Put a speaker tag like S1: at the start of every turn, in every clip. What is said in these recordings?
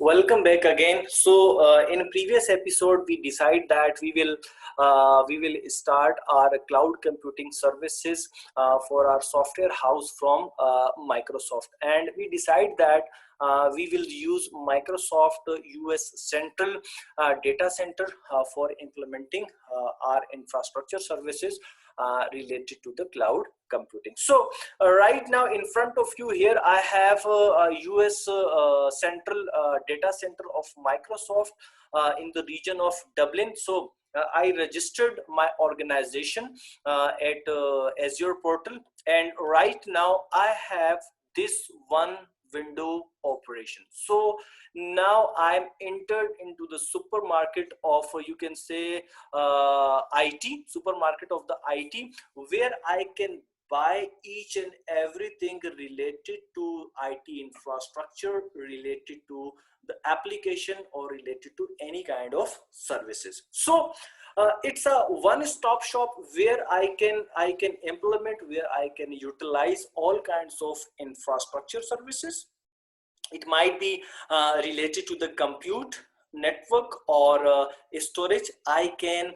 S1: Welcome back again. So, in previous episode, we decide that we will start our cloud computing services for our software house from Microsoft, and we decide that we will use Microsoft US Central Data Center for implementing our infrastructure services related to the cloud computing. So right now in front of you here I have a US central data center of Microsoft in the region of Dublin. So I registered my organization at Azure portal, and right now I have this one window operation. So now I'm entered into the supermarket of you can say IT, supermarket of the IT, where I can buy each and everything related to IT infrastructure, related to the application, or related to any kind of services. So it's a one-stop shop where I can implement, where I can utilize all kinds of infrastructure services. It might be related to the compute network or storage. I can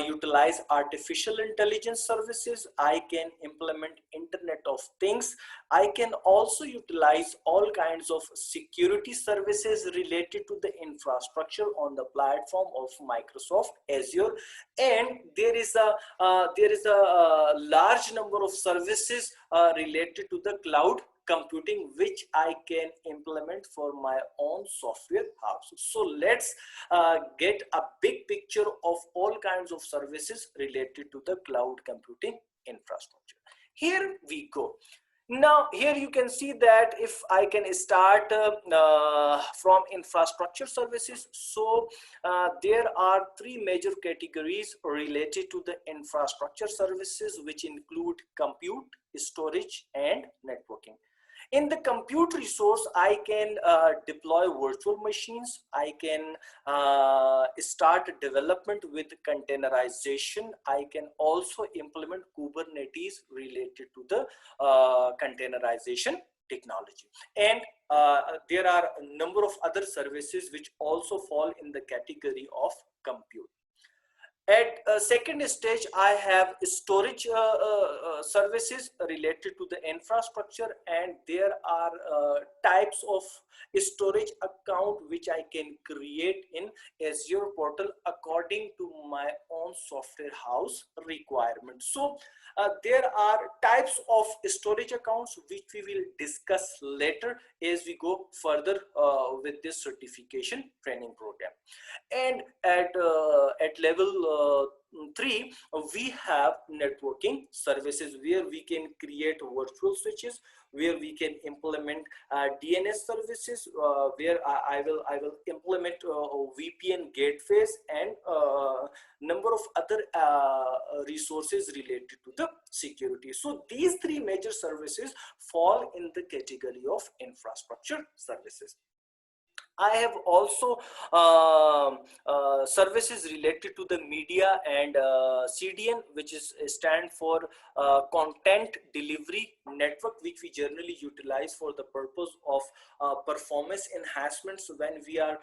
S1: utilize artificial intelligence services. I can implement internet of things. I can also utilize all kinds of security services related to the infrastructure on the platform of Microsoft Azure. And there is a large number of services related to the cloud computing which I can implement for my own software house. So let's get a big picture of all kinds of services related to the cloud computing infrastructure. Here we go. Now here you can see that if I can start from infrastructure services. So there are three major categories related to the infrastructure services, which include compute, storage, and networking. In the compute resource, I can deploy virtual machines. I can start development with containerization. I can also implement Kubernetes related to the containerization technology. And there are a number of other services which also fall in the category of compute. At second stage, I have storage services related to the infrastructure, and there are types of storage account which I can create in Azure portal according to my own software house requirements. So there are types of storage accounts which we will discuss later as we go further with this certification training program. And at level 3, we have networking services where we can create virtual switches, where we can implement DNS services, where I will implement VPN gateways and number of other resources related to the security. So these three major services fall in the category of infrastructure services. I have also services related to the media and CDN, which is stand for content delivery network, which we generally utilize for the purpose of performance enhancements when we are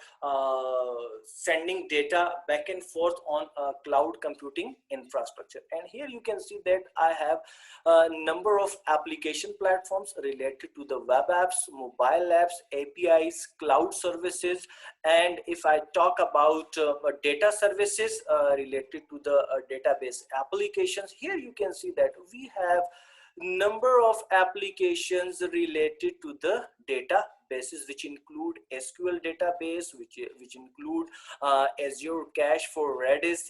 S1: sending data back and forth on cloud computing infrastructure. And here you can see that I have a number of application platforms related to the web apps, mobile apps, APIs, cloud services. And if I talk about data services related to the database applications, here you can see that we have number of applications related to the databases, which include SQL database, which include Azure Cache for Redis.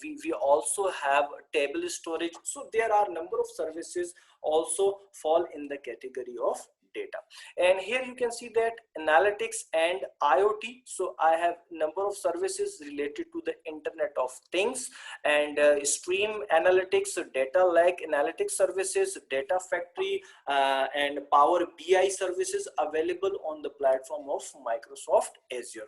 S1: We also have table storage. So there are number of services also fall in the category of data. And here you can see that analytics and IoT. So I have number of services related to the Internet of Things and stream analytics, data lake analytics services, data factory, and Power BI services available on the platform of Microsoft Azure.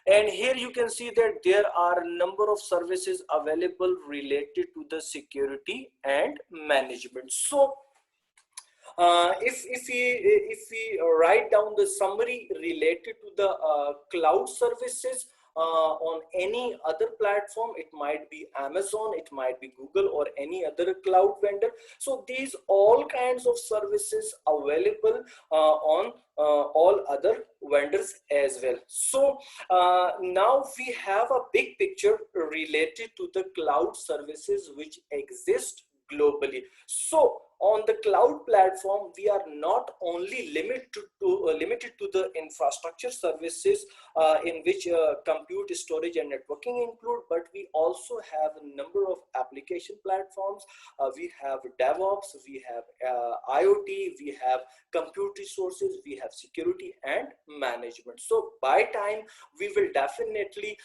S1: And here you can see that there are a number of services available related to the security and management. So If we write down the summary related to the cloud services on any other platform, it might be Amazon, it might be Google, or any other cloud vendor. So these all kinds of services available on all other vendors as well. So now we have a big picture related to the cloud services which exist globally. So on the cloud platform, we are not only limited to the infrastructure services in which compute, storage, and networking include, but we also have a number of application platforms. We have DevOps, we have IoT, we have compute resources, we have security and management. So by time, we will definitely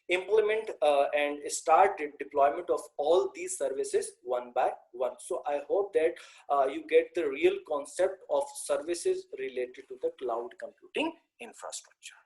S1: implement and start the deployment of all these services one by one. So I hope that you get the real concept of services related to the cloud computing infrastructure.